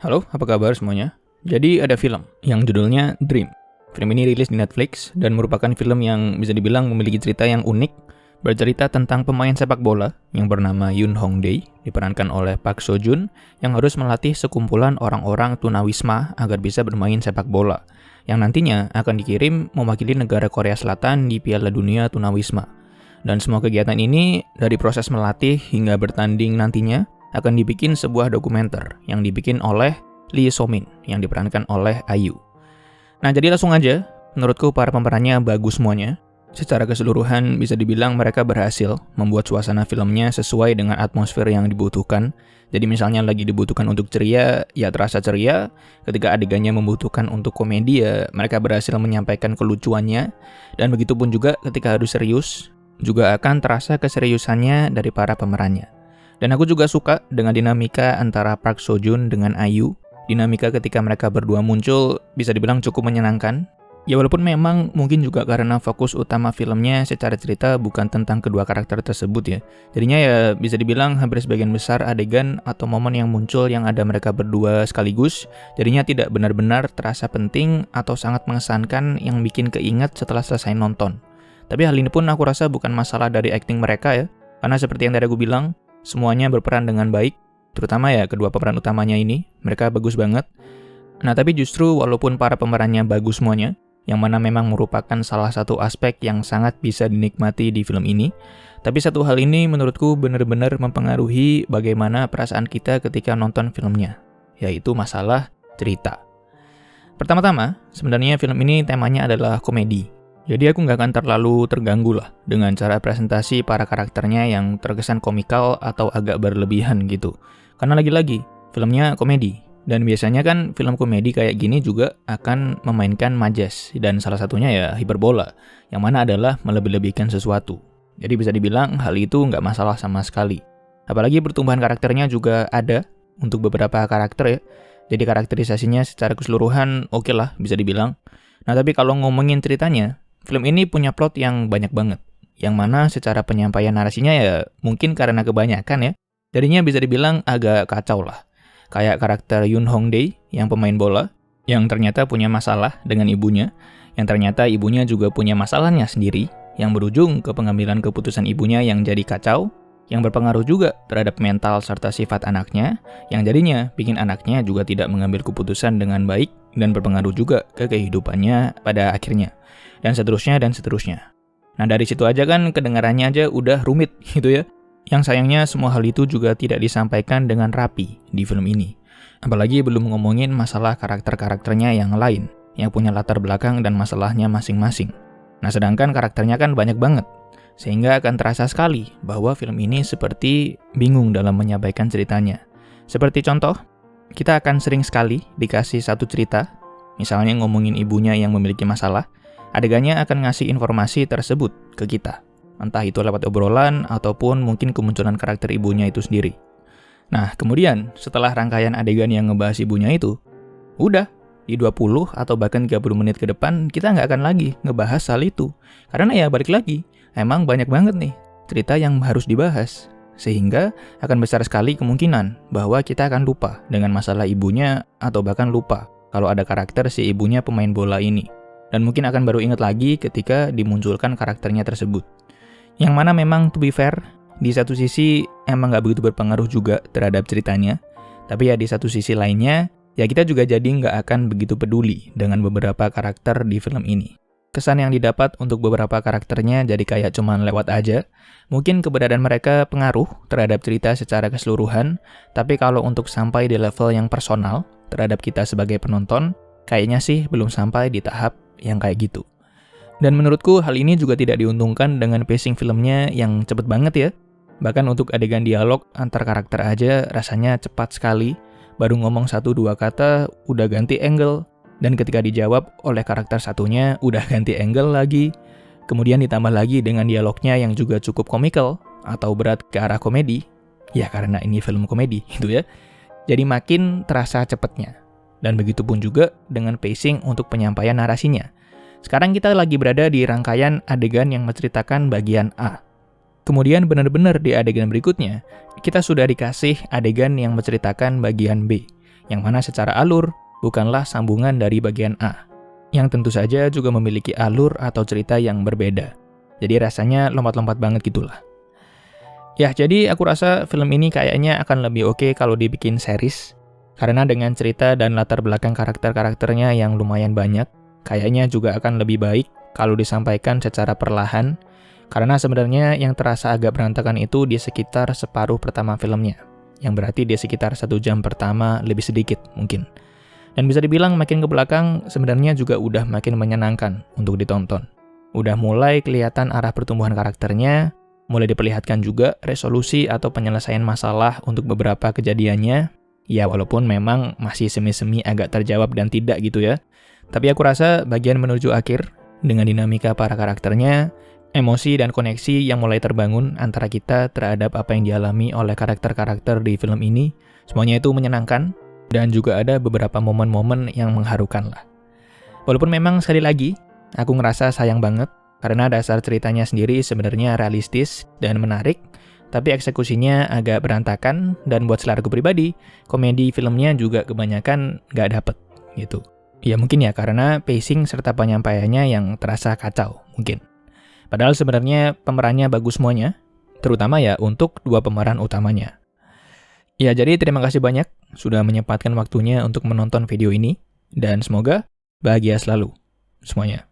Halo, apa kabar semuanya? Jadi ada film yang judulnya Dream. Film ini rilis di Netflix dan merupakan film yang bisa dibilang memiliki cerita yang unik, bercerita tentang pemain sepak bola yang bernama Yoon Hong Dae, diperankan oleh Park Seo Joon, yang harus melatih sekumpulan orang-orang tunawisma agar bisa bermain sepak bola, yang nantinya akan dikirim mewakili negara Korea Selatan di Piala Dunia Tunawisma. Dan semua kegiatan ini dari proses melatih hingga bertanding nantinya akan dibikin sebuah dokumenter yang dibikin oleh Lee So-min yang diperankan oleh IU. Nah, jadi langsung aja, menurutku para pemerannya bagus semuanya. Secara keseluruhan bisa dibilang mereka berhasil membuat suasana filmnya sesuai dengan atmosfer yang dibutuhkan. Jadi misalnya lagi dibutuhkan untuk ceria, ya terasa ceria. Ketika adegannya membutuhkan untuk komedi, ya mereka berhasil menyampaikan kelucuannya. Dan begitu pun juga ketika harus serius, juga akan terasa keseriusannya dari para pemerannya. Dan aku juga suka dengan dinamika antara Park Seo Joon dengan IU. Dinamika ketika mereka berdua muncul bisa dibilang cukup menyenangkan. Ya walaupun memang mungkin juga karena fokus utama filmnya secara cerita bukan tentang kedua karakter tersebut ya. Jadinya ya bisa dibilang hampir sebagian besar adegan atau momen yang muncul yang ada mereka berdua sekaligus. Jadinya tidak benar-benar terasa penting atau sangat mengesankan yang bikin keinget setelah selesai nonton. Tapi hal ini pun aku rasa bukan masalah dari acting mereka ya. Karena seperti yang tadi aku bilang, semuanya berperan dengan baik, terutama ya kedua pemeran utamanya ini, mereka bagus banget. Nah tapi justru walaupun para pemerannya bagus semuanya, yang mana memang merupakan salah satu aspek yang sangat bisa dinikmati di film ini, tapi satu hal ini menurutku benar-benar mempengaruhi bagaimana perasaan kita ketika nonton filmnya, yaitu masalah cerita. Pertama-tama, sebenarnya film ini temanya adalah komedi. Jadi aku nggak akan terlalu terganggu lah dengan cara presentasi para karakternya yang terkesan komikal atau agak berlebihan gitu. Karena lagi-lagi, filmnya komedi. Dan biasanya kan film komedi kayak gini juga akan memainkan majas. Dan salah satunya ya hiperbola, yang mana adalah melebih-lebihkan sesuatu. Jadi bisa dibilang hal itu nggak masalah sama sekali. Apalagi pertumbuhan karakternya juga ada untuk beberapa karakter ya. Jadi karakterisasinya secara keseluruhan oke lah bisa dibilang. Nah tapi kalau ngomongin ceritanya, film ini punya plot yang banyak banget, yang mana secara penyampaian narasinya ya mungkin karena kebanyakan ya, jadinya bisa dibilang agak kacau lah. Kayak karakter Yoon Hong Dae yang pemain bola, yang ternyata punya masalah dengan ibunya, yang ternyata ibunya juga punya masalahnya sendiri, yang berujung ke pengambilan keputusan ibunya yang jadi kacau, yang berpengaruh juga terhadap mental serta sifat anaknya, yang jadinya bikin anaknya juga tidak mengambil keputusan dengan baik, dan berpengaruh juga ke kehidupannya pada akhirnya. Dan seterusnya dan seterusnya. Nah dari situ aja kan kedengarannya aja udah rumit gitu ya. Yang sayangnya semua hal itu juga tidak disampaikan dengan rapi di film ini. Apalagi belum ngomongin masalah karakter-karakternya yang lain, yang punya latar belakang dan masalahnya masing-masing. Nah sedangkan karakternya kan banyak banget, sehingga akan terasa sekali bahwa film ini seperti bingung dalam menyampaikan ceritanya. Seperti contoh, kita akan sering sekali dikasih satu cerita, misalnya ngomongin ibunya yang memiliki masalah, adegannya akan ngasih informasi tersebut ke kita. Entah itu lewat obrolan ataupun mungkin kemunculan karakter ibunya itu sendiri. Nah, kemudian setelah rangkaian adegan yang ngebahas ibunya itu, udah, di 20 atau bahkan 30 menit ke depan kita nggak akan lagi ngebahas hal itu. Karena ya balik lagi, emang banyak banget nih cerita yang harus dibahas. Sehingga akan besar sekali kemungkinan bahwa kita akan lupa dengan masalah ibunya atau bahkan lupa kalau ada karakter si ibunya pemain bola ini. Dan mungkin akan baru ingat lagi ketika dimunculkan karakternya tersebut. Yang mana memang to be fair, di satu sisi emang gak begitu berpengaruh juga terhadap ceritanya. Tapi ya di satu sisi lainnya, ya kita juga jadi gak akan begitu peduli dengan beberapa karakter di film ini. Kesan yang didapat untuk beberapa karakternya jadi kayak cuman lewat aja. Mungkin keberadaan mereka pengaruh terhadap cerita secara keseluruhan, tapi kalau untuk sampai di level yang personal terhadap kita sebagai penonton, kayaknya sih belum sampai di tahap yang kayak gitu. Dan menurutku hal ini juga tidak diuntungkan dengan pacing filmnya yang cepet banget ya. Bahkan untuk adegan dialog antar karakter aja rasanya cepat sekali. Baru ngomong 1-2 kata udah ganti angle. Dan ketika dijawab oleh karakter satunya udah ganti angle lagi. Kemudian ditambah lagi dengan dialognya yang juga cukup komikal atau berat ke arah komedi. Ya karena ini film komedi gitu ya. Jadi makin terasa cepetnya. Dan begitu pun juga dengan pacing untuk penyampaian narasinya. Sekarang kita lagi berada di rangkaian adegan yang menceritakan bagian A. Kemudian benar-benar di adegan berikutnya, kita sudah dikasih adegan yang menceritakan bagian B, yang mana secara alur bukanlah sambungan dari bagian A, yang tentu saja juga memiliki alur atau cerita yang berbeda. Jadi rasanya lompat-lompat banget gitulah. Ya, jadi aku rasa film ini kayaknya akan lebih oke kalau dibikin series, karena dengan cerita dan latar belakang karakter-karakternya yang lumayan banyak, kayaknya juga akan lebih baik kalau disampaikan secara perlahan, karena sebenarnya yang terasa agak berantakan itu di sekitar separuh pertama filmnya, yang berarti di sekitar 1 jam pertama lebih sedikit mungkin. Dan bisa dibilang makin ke belakang sebenarnya juga udah makin menyenangkan untuk ditonton. Udah mulai kelihatan arah pertumbuhan karakternya, mulai diperlihatkan juga resolusi atau penyelesaian masalah untuk beberapa kejadiannya. Ya walaupun memang masih semi-semi agak terjawab dan tidak gitu ya. Tapi aku rasa bagian menuju akhir, dengan dinamika para karakternya, emosi dan koneksi yang mulai terbangun antara kita terhadap apa yang dialami oleh karakter-karakter di film ini, semuanya itu menyenangkan, dan juga ada beberapa momen-momen yang mengharukan lah. Walaupun memang sekali lagi, aku ngerasa sayang banget, karena dasar ceritanya sendiri sebenarnya realistis dan menarik, tapi eksekusinya agak berantakan, dan buat selera aku pribadi, komedi filmnya juga kebanyakan nggak dapet, gitu. Ya mungkin ya karena pacing serta penyampaiannya yang terasa kacau, mungkin. Padahal sebenarnya pemerannya bagus semuanya, terutama ya untuk 2 pemeran utamanya. Ya jadi terima kasih banyak sudah menyempatkan waktunya untuk menonton video ini, dan semoga bahagia selalu semuanya.